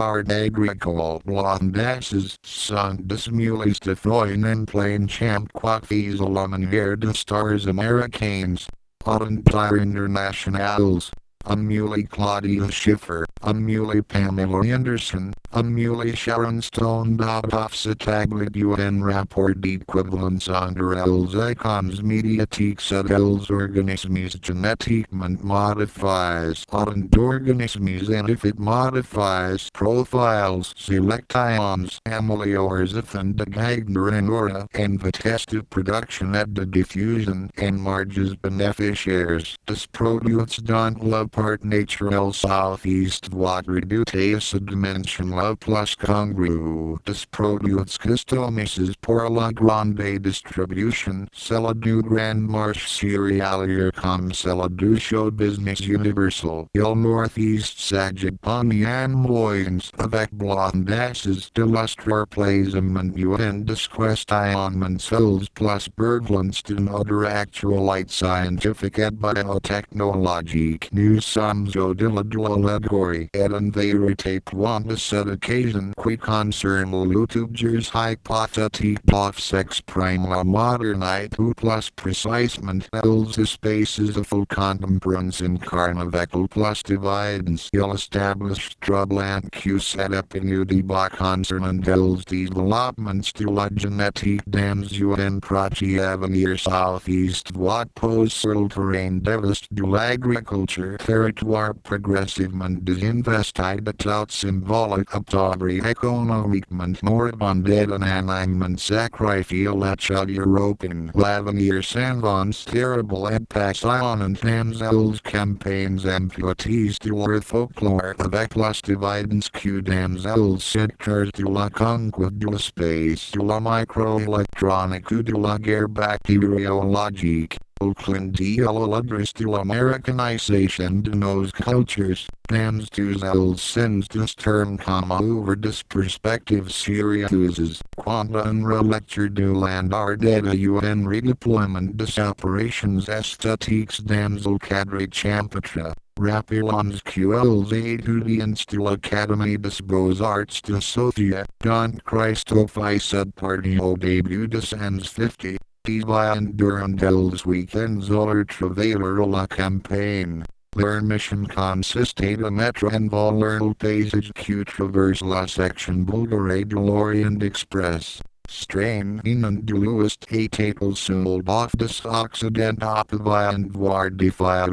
art agricole blondasses, sont, meules de foins en plein champ coiffés luminaire de stars americains, ordinateur internationals. Mule Claudia Schiffer, mule Pamela Anderson, mule Sharon Stone. Offsetaglit UN rapport d'equivalence entre elles icons médiatiques et elles organismes génétiquement modifies organismes, and if it modifies profiles selections ameliorates and the ignorant and the test of production at the diffusion and marges beneficiaries. This produce don't love part natural southeast what reduces a dimension love plus congru. This produce customises pour la grande distribution, cela du grand marche céréalier comme cela du show business universal. Il northeast Sagipani and moines avec blondasses d'illustrer placement un disquestionnement cells plus burglance to other actualite scientific and biotechnologique news sums de l'allégorie et en vérité point de cette occasion qui concerne l'utubers hypothétique of s'exprime la modernité ou plus précisement elles espaces of contemporance incarne avec le plus dividence il established troublant que set up in u débat concernant elles developments de la génétique dans un projet avenir southeast what pose sur le terrain devast de l'agriculture territoire progressivement désinvesti without symbolic aptobri économiquement moribund et unanimement sacrifié la chaude européenne l'avenir s'avance terrible et passionnant dans elles campagnes amputees de leur folklore avec las dividends que dans elles secteurs de la conquête de l'espace de la microélectronique ou de la guerre bactériologique. Oakland l'adresse de l'americanisation de nos cultures, dans tous elles sens this term comme over this perspective sérieuses, quant à une relecture du land art et un redeployment des operations esthétiques dans le cadre champêtre. Rappelons qu'elles étudiants de l'Académie des Beaux-Arts de Sofia, Don Christophe cette partie au début des années 50. Divine durant elles weekends or travailler la campagne. Their mission consistait de mettre en valeur le paysage qui traverse la section bulgare de l'Orient Express. Strain inand de l'ouest et au sud of des Occident avant voir défier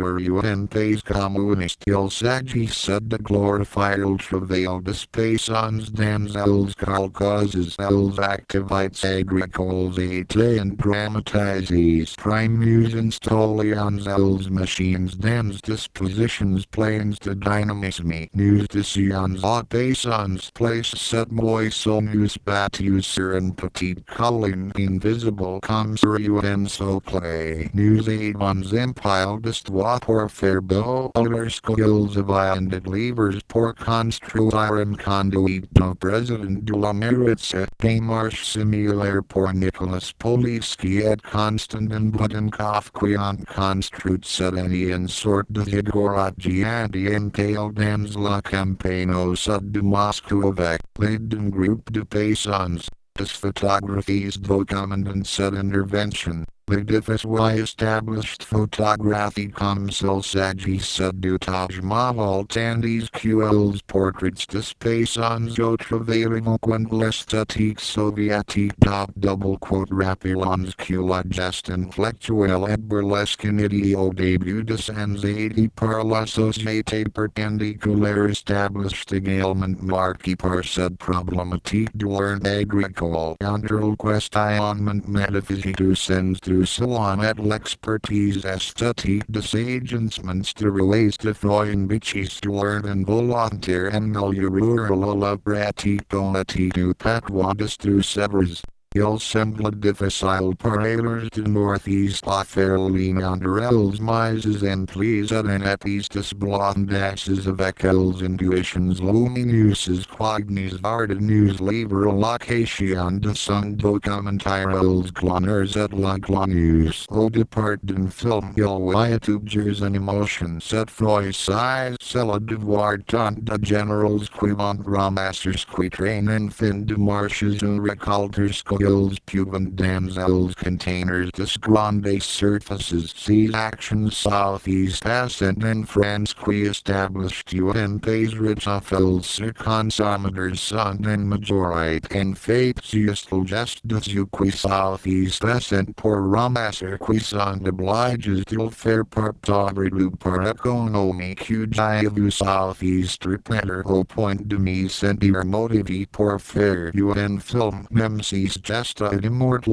un pays communiste. Il s'agissait de glorifier le travail des paysans dans elles causes elles activités agricoles et dramatises. Primus installons elles machines dans dispositions planes de dynamisme. Nous décions aux paysans place cette moissonneuse battue sur un petite colline invisible comme sur un socle. Nous avons empile d'histoire pour faire beau leurs skills avant de levers pour construire un conduit de président de l'Amérique. Démarche similaire pour Nicolas Polisky et Konstantin Budenkoff qui ont construit cette année une sorte de ziggurat géant entail dans la campagne au sud de Moscou avec l'aide d'un groupe de paysans. Des photographies documentent cette intervention. L'édifice was established photography comme s'il s'agissait du Taj Mahal tandis qu'elles portraits des paysans au travers l'esthétique soviétique double quote rappelons que la geste intellectuelle et burlesque initiée au début des années 80 par la société perpendiculaire established également marquée par cette problématique de l'art agricole entre le questionnement métaphysique du sens du salon et l'expertise esthétique des agencements de roues de foin biches de l'art involontaire en milieu rural à la pratique politique du patois des deux Sèvres. Il semble difficile par ailleurs de northeast à faire lien entre elles mises en plus en epistes blondasses avec elles intuitions lumineuses quagnes ardenus libre location de son documentaire elles cloners et la clonus au départ d'un film il voyatubers en emotion cette fois c'est le devoir tant de generals qui vont ramasser qui train en fin de marches ou récolter skills pubent damsels containers de grandes surfaces ces actions southeast ascent in France qui established en pays ritoffels sur consommateurs sont en majorité en fait juste le geste de ceux qui southeast ascent pour ramasser qui sont obligés de faire partager du par économique du southeast repeater au point de me sentir motivé pour faire un film même si ce geste est immortalisé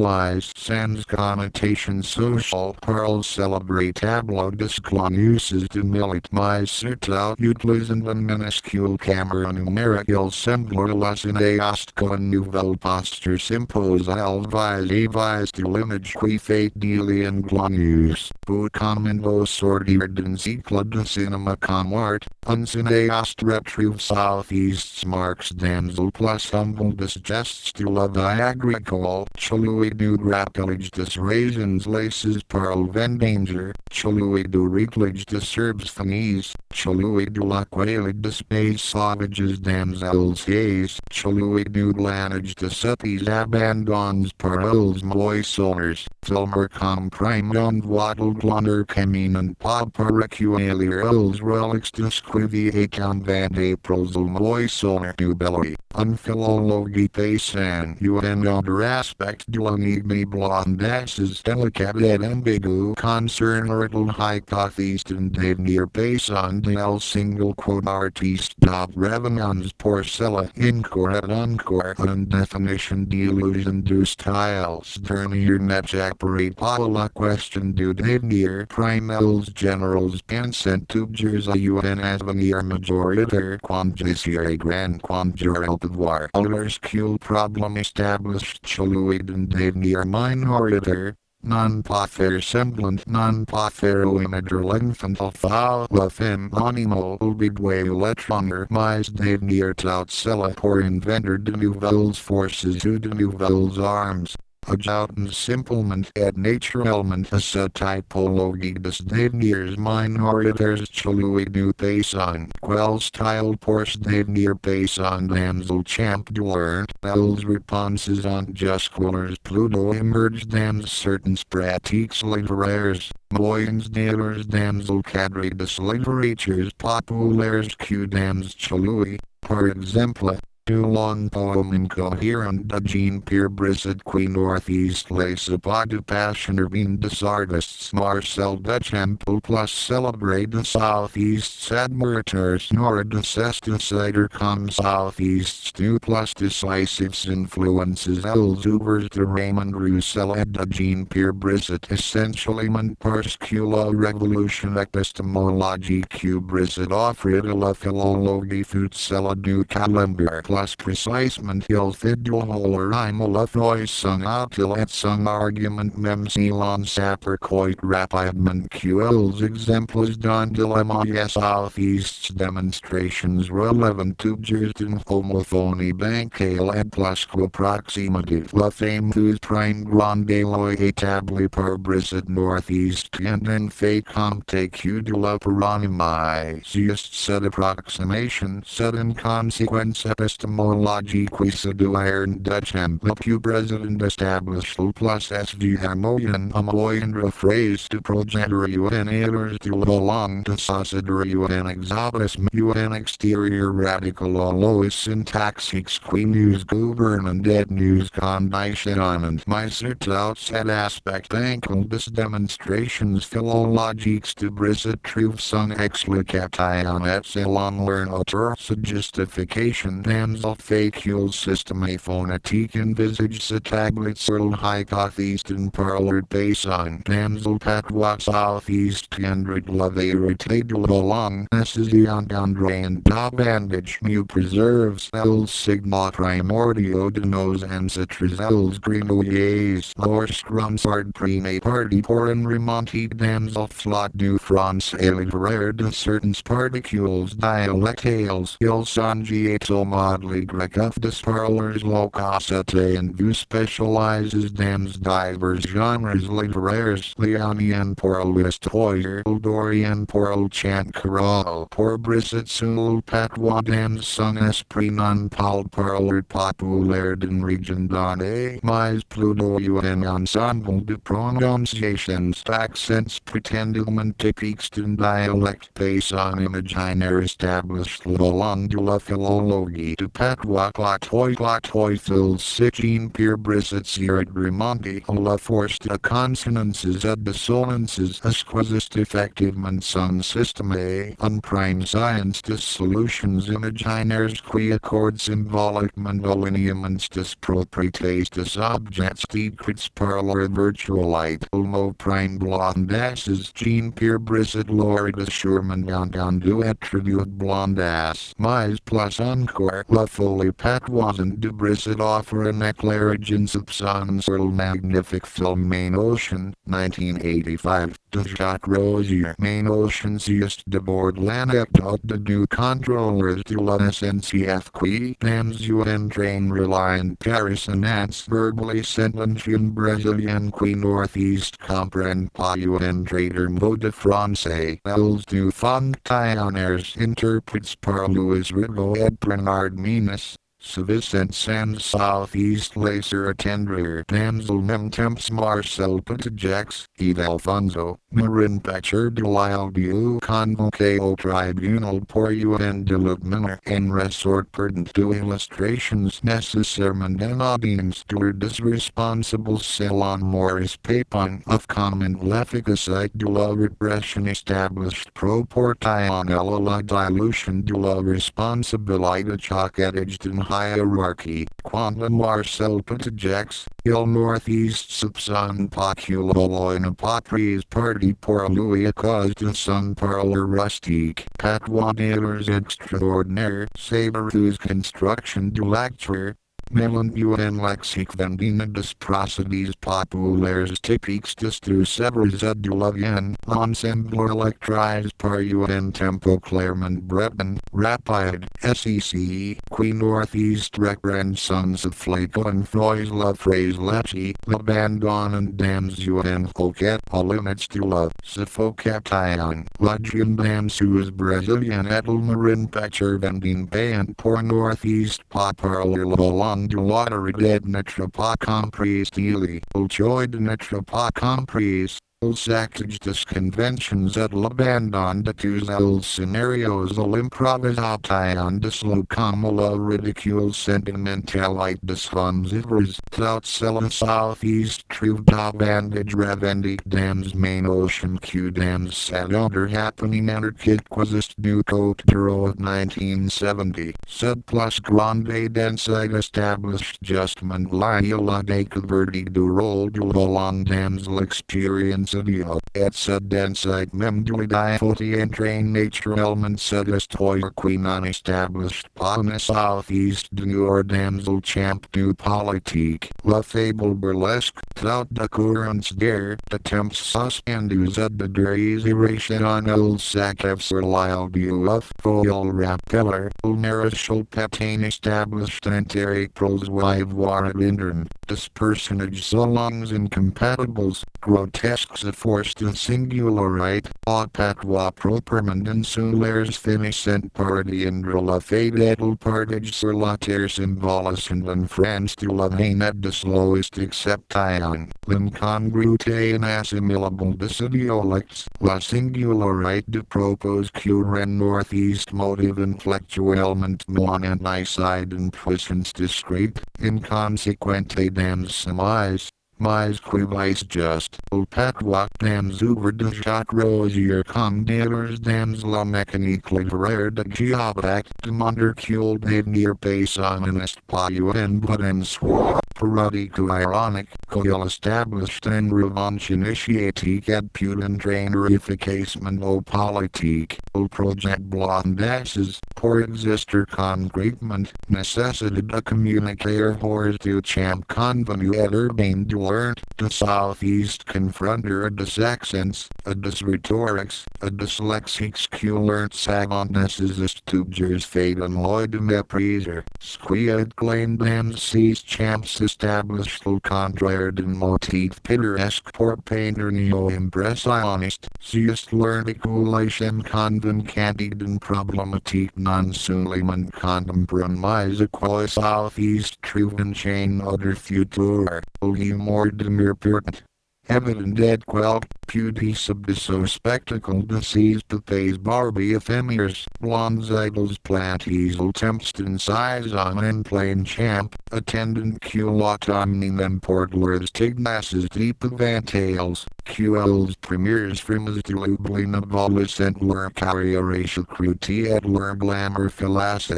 sans connotation sociale par le célébré tableau des clonuses de milite mais surtout utilisant une minuscule caméra numérique il semble la cinéaste qu'une nouvelle posture s'impose à elle vise de l'image qui fait d'il en clonus pour comme in vos sortir d'un cycle de cinéma comme art un cinéaste retrouve southeast's marks damsel plus humble des gestes de la vie agricole celui du rappelage des raisins laces par le vendanger celui du réglage des herbes finis celui de la qualité des pays sauvages damsels gays celui du lanage des épis abandons par els moissonneurs filmer comme prime on voit le cloner caminant pas par recueillir els relics des quiviers comme vende pros el moissonneur du belly un philologie paysan un autre aspect de l'énigme blondasses délicat et ambigu concernant l'hypothèse d'un devenir paysan de el single quote artiste d'ab revenants pour cela encore une définition d'illusion du style dernier n'est appareil pas la question du devenir primels generals pensent tubers à un avenir majoritaire quand j'essaie grand quand j'aurai le pouvoir lorsqu'il problème established celui d'un devenir minoritaire non pas faire semblant, non pas faire omettre l'infantil foul, la femme animal obéit l'étranger, mais devenir tout cela pour inventer de nouvelles forces ou de nouvelles armes. Ajoutons simplement et naturellement à cette typologie des devenirs minoritaires celui du paysan, quel style pour devenir paysan damsel champ de l'art, elles réponses en jusqu'alors plutôt émergent dans certaines pratiques littéraires. Moyens d'ailleurs damsel cadre des littératures populaires que dans celui, par exemple, du long poem incoherent de Jean Yves qui northeast laisse pas de passion urbaine des artistes Marcel Duchamp plus célébré de southeast admirateurs nor de decider comme southeast du plus decisives influences elles ouvres de Raymond Roussel et de Jean Yves essentiellement parce que la révolution épistémologique Brisset offrit à la philologie fut celle du calembour plus précisément il fait du whole rime la fois son autil et son argument même si l'on s'applique rapidement qu'els exemples dans de la moyenne southeast demonstrations relevant tubers d'une homophonie bancale et plus qu'approximative la fameuse prime grande loi établie par Brisset northeast and en fait compte que de la paronymie juste cette approximation c'est une conséquence épistémologique qui se doit Duchamp le plus président established le plus du harmonien à moindre phrase de progéniture un erreur de la langue de société un exotisme un extérieur radical à la syntaxique qui nous gouverne et nous conditionne mais surtout cet aspect ankle des démonstrations philologiques de Brisset trouve son explication et selon leur auteur sa justification dans dams of facule systeme phonetique envisage tablets earl high southeastern parlor basin damsel patois southeast kindred love irritated along necessian gandre and da bandage mu preserves el sigma primordio de nos ancestors els grenouilles or scrumsard prime party por en remonte dams of flot du France et littéraire de certains particules dialectales il songieto modly grec of des parlors locosite and vu specializes dams divers genres littéraires Leonian pour l'histoire Dorian pour le chant choral pour brisset sul patois dams son esprit non parle parleur populaire d'une région donnée mais plutôt un ensemble de prononciations accents prétendument typiques d'un dialecte paysan imaginaire established le long de la philologie du patois clatoy fils sigine pure brisset siret remonte à la force de consonances et dissonances exquisite effectivement son système un prime science de solutions imaginaires qui accord symboliquement aux lineaments des propriétés des objets décrits par leur virtualité le mot prime blondasses Jean Pierre Brisset Lord assurement entendu attribute blondasse mais plus encore la folie patoisante de Brisset offre un éclairage soupçon sur le magnifique film Main Ocean 1985 de Jacques Rosier Main Ocean sieste de bord l'anecdote de deux contrôleurs de la SNCF qui dams un train reliant Paris and Nantes verbally sentencing Brazilian qui northeast comprend pas un trader mot de français els du fonctionnaires interprets par Louis Rigaud et Bernard Minas Vicent Sans Southeast Lacer Attendrir Damsel Mem Temps Marcel Patajax Eve Alfonso Marin Petcher de Lyle Du Convoqué au Tribunal pour un développement en ressort perdant de illustrations nécessairement anodines de des responsables selon Maurice Papin of comment l'efficacité de la repression established proportion à la dilution de la responsabilité chaque étage d'une hierarchy, quantum Marcel Patajax, il northeast soupçon populo in apotries party pour lui à cause de son parleur rustique, patois dealers extraordinaire, saber whose construction de lecture, Melon un lexique vendina des procédés populaires typiques des sevres de la vienne, ensemble électrise par un tempo clairement breton, rapide, sec, qui northeast reprend sons of flaco and froise la phrase lechi, l'abandonnant dams un coquette, aux limits de la suffocation, legion dams sus Brazilian etel marin picture vendin payant pour northeast pop parler la de lottery dead netra pas compris stili, ulchoid netra pas compris, Ulsactage des conventions et l'abandon de tous els scenarios l'improvisation des locom la ridicule sentimentalite des hommes ivres, tout cela southeast trouve d'abandage revendique dams main ocean q dams sat under happening anarchic quasist new cote bureau of 1970, sub plus grande densite established justment la découverte du rôle du long dams l'experience et sed densite mem dulidae foti entrain nature elements sed estoir qui non established pas southeast du or damsel champ du politique, la fable burlesque, tout d'occurrence der, de temps suspendus et de desiration el sacev sur l'isle du of foil rappeller, il maréchal Pétain established enteric pros voir at intern, des personnages so longs incompatibles, grotesques forced in singularite, a patois properment insulaires finissent parody indre la fadedel partage sur la terre symbolisant en France de la haine des lowest exception, l'incongruité inassimilable des idiolects, la singularite de propos curen northeast motive intellectuellement moins side and puissance discrete, inconsequente dams semis, mais quivis just, au patois dans ouvre de chaque rosier comme dealers dans la mécanique littéraire de Giobac, de monarchule d'avenir basant un espoir but en soi, parodique ou ironique, qu'il established en revanche initiatique et put entraîner efficacement au politique, au projet blondasses, pour exister concrètement, nécessité de communiquer hors du champ convenu et urbain de l'art, de southeast confronter des accents, des rhétoriques, des lexiques que l'art savant des estudiers fait en l'œil de mépriser, squiad claim dans ces champs established le contraire d'un motif pittoresque pour peindre neo-impressionniste, c'est l'articulation convaincante d'une problématique non seulement contemporaine mais à quoi southeast trouve un chain other futur, au humour de murpurant. Evident et quel, puti subdiso spectacle de ces papes Barbie éphémères, blondes idols planties au tempston size en plein champ, attendant culotte omni n'importe leurs tignasses deep evantales, QL's premiers frimas de Lublin abolisent leur carrière cruti et leur glamour filasse.